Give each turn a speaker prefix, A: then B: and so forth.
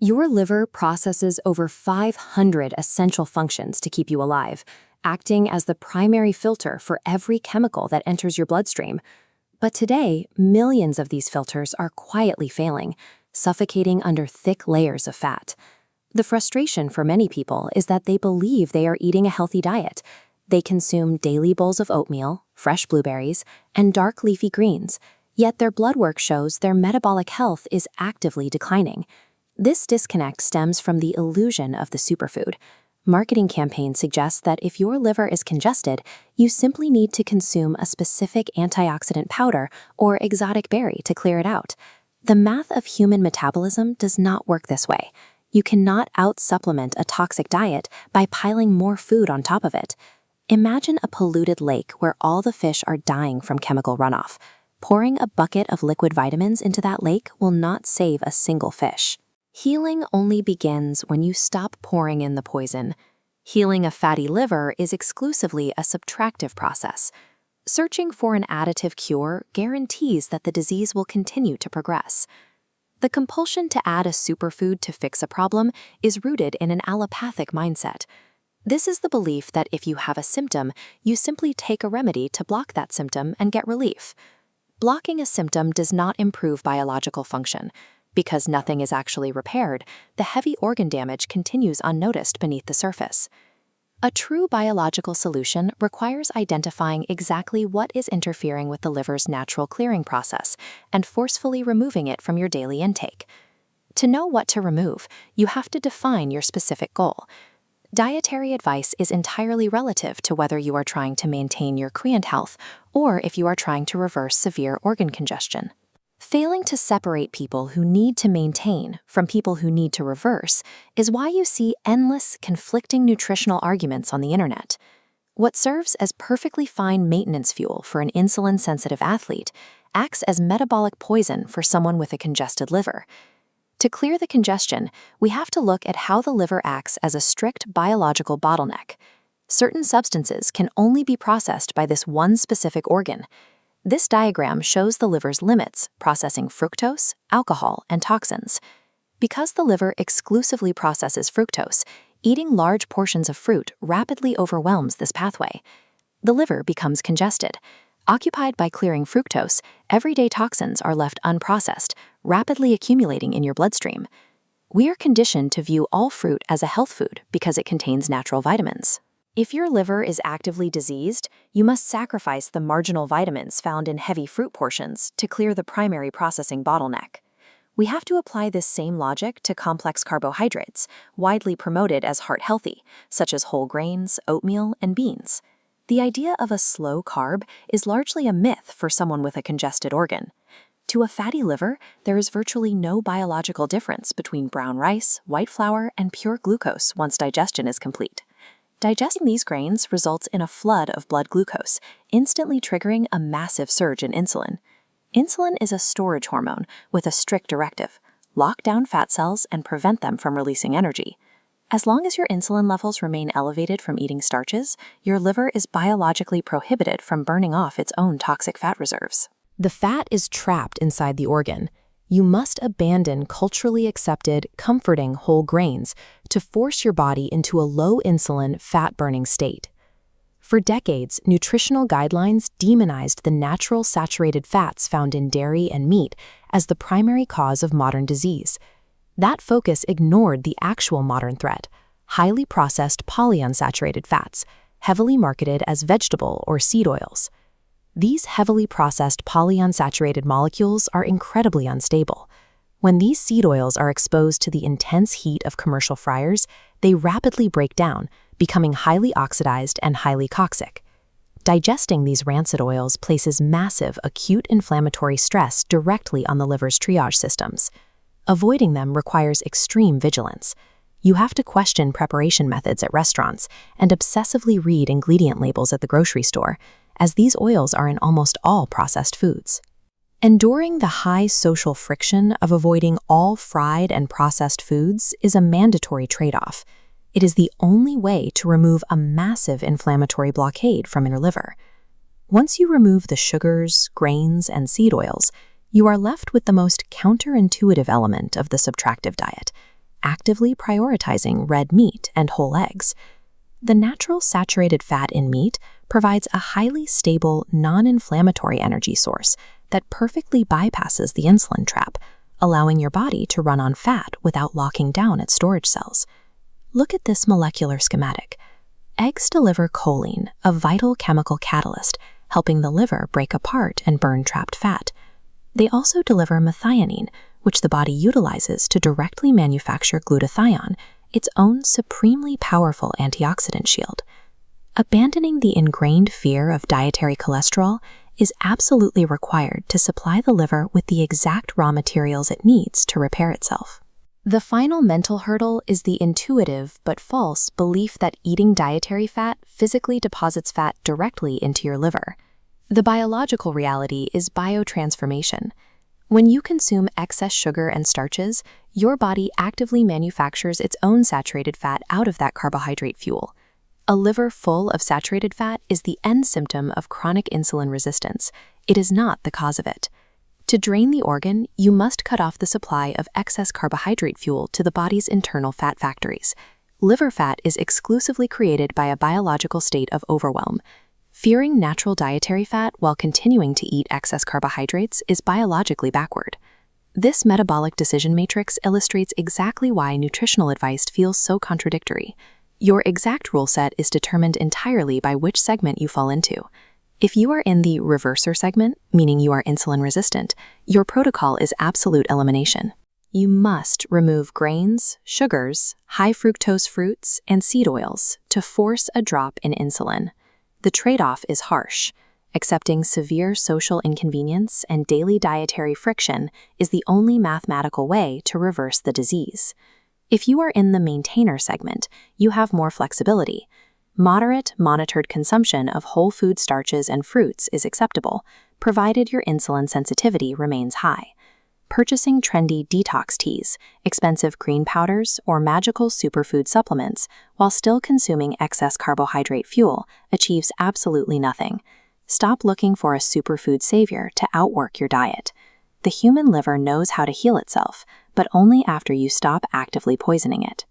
A: Your liver processes over 500 essential functions to keep you alive, acting as the primary filter for every chemical that enters your bloodstream. But today, millions of these filters are quietly failing, suffocating under thick layers of fat. The frustration for many people is that they believe they are eating a healthy diet. They consume daily bowls of oatmeal, fresh blueberries, and dark leafy greens, yet their blood work shows their metabolic health is actively declining. This disconnect stems from the illusion of the superfood. Marketing campaigns suggest that if your liver is congested, you simply need to consume a specific antioxidant powder or exotic berry to clear it out. The math of human metabolism does not work this way. You cannot out-supplement a toxic diet by piling more food on top of it. Imagine a polluted lake where all the fish are dying from chemical runoff. Pouring a bucket of liquid vitamins into that lake will not save a single fish. Healing only begins when you stop pouring in the poison. Healing a fatty liver is exclusively a subtractive process. Searching for an additive cure guarantees that the disease will continue to progress. The compulsion to add a superfood to fix a problem is rooted in an allopathic mindset. This is the belief that if you have a symptom, you simply take a remedy to block that symptom and get relief. Blocking a symptom does not improve biological function. Because nothing is actually repaired, the heavy organ damage continues unnoticed beneath the surface. A true biological solution requires identifying exactly what is interfering with the liver's natural clearing process and forcefully removing it from your daily intake. To know what to remove, you have to define your specific goal. Dietary advice is entirely relative to whether you are trying to maintain your creant health or if you are trying to reverse severe organ congestion. Failing to separate people who need to maintain from people who need to reverse is why you see endless, conflicting nutritional arguments on the internet. What serves as perfectly fine maintenance fuel for an insulin-sensitive athlete acts as metabolic poison for someone with a congested liver. To clear the congestion, we have to look at how the liver acts as a strict biological bottleneck. Certain substances can only be processed by this one specific organ. This diagram shows the liver's limits, processing fructose, alcohol, and toxins. Because the liver exclusively processes fructose, eating large portions of fruit rapidly overwhelms this pathway. The liver becomes congested. Occupied by clearing fructose, everyday toxins are left unprocessed, rapidly accumulating in your bloodstream. We are conditioned to view all fruit as a health food because it contains natural vitamins. If your liver is actively diseased, you must sacrifice the marginal vitamins found in heavy fruit portions to clear the primary processing bottleneck. We have to apply this same logic to complex carbohydrates, widely promoted as heart-healthy, such as whole grains, oatmeal, and beans. The idea of a slow carb is largely a myth for someone with a congested organ. To a fatty liver, there is virtually no biological difference between brown rice, white flour, and pure glucose once digestion is complete. Digesting these grains results in a flood of blood glucose, instantly triggering a massive surge in insulin. Insulin is a storage hormone with a strict directive: lock down fat cells and prevent them from releasing energy. As long as your insulin levels remain elevated from eating starches, your liver is biologically prohibited from burning off its own toxic fat reserves. The fat is trapped inside the organ. You must abandon culturally accepted, comforting whole grains to force your body into a low-insulin, fat-burning state. For decades, nutritional guidelines demonized the natural saturated fats found in dairy and meat as the primary cause of modern disease. That focus ignored the actual modern threat: highly processed polyunsaturated fats, heavily marketed as vegetable or seed oils. These heavily processed polyunsaturated molecules are incredibly unstable. When these seed oils are exposed to the intense heat of commercial fryers, they rapidly break down, becoming highly oxidized and highly toxic. Digesting these rancid oils places massive acute inflammatory stress directly on the liver's triage systems. Avoiding them requires extreme vigilance. You have to question preparation methods at restaurants and obsessively read ingredient labels at the grocery store, as these oils are in almost all processed foods. Enduring the high social friction of avoiding all fried and processed foods is a mandatory trade-off. It is the only way to remove a massive inflammatory blockade from your liver. Once you remove the sugars, grains, and seed oils, you are left with the most counterintuitive element of the subtractive diet: actively prioritizing red meat and whole eggs. The natural saturated fat in meat provides a highly stable, non-inflammatory energy source that perfectly bypasses the insulin trap, allowing your body to run on fat without locking down its storage cells. Look at this molecular schematic. Eggs deliver choline, a vital chemical catalyst, helping the liver break apart and burn trapped fat. They also deliver methionine, which the body utilizes to directly manufacture glutathione, its own supremely powerful antioxidant shield. Abandoning the ingrained fear of dietary cholesterol is absolutely required to supply the liver with the exact raw materials it needs to repair itself. The final mental hurdle is the intuitive but false belief that eating dietary fat physically deposits fat directly into your liver. The biological reality is biotransformation. When you consume excess sugar and starches, your body actively manufactures its own saturated fat out of that carbohydrate fuel. A liver full of saturated fat is the end symptom of chronic insulin resistance. It is not the cause of it. To drain the organ, you must cut off the supply of excess carbohydrate fuel to the body's internal fat factories. Liver fat is exclusively created by a biological state of overwhelm. Fearing natural dietary fat while continuing to eat excess carbohydrates is biologically backward. This metabolic decision matrix illustrates exactly why nutritional advice feels so contradictory. Your exact rule set is determined entirely by which segment you fall into. If you are in the reverser segment, meaning you are insulin resistant, your protocol is absolute elimination. You must remove grains, sugars, high fructose fruits, and seed oils to force a drop in insulin. The trade-off is harsh. Accepting severe social inconvenience and daily dietary friction is the only mathematical way to reverse the disease. If you are in the maintainer segment, you have more flexibility. Moderate, monitored consumption of whole food starches and fruits is acceptable, provided your insulin sensitivity remains high. Purchasing trendy detox teas, expensive green powders, or magical superfood supplements while still consuming excess carbohydrate fuel achieves absolutely nothing. Stop looking for a superfood savior to outwork your diet. The human liver knows how to heal itself, but only after you stop actively poisoning it.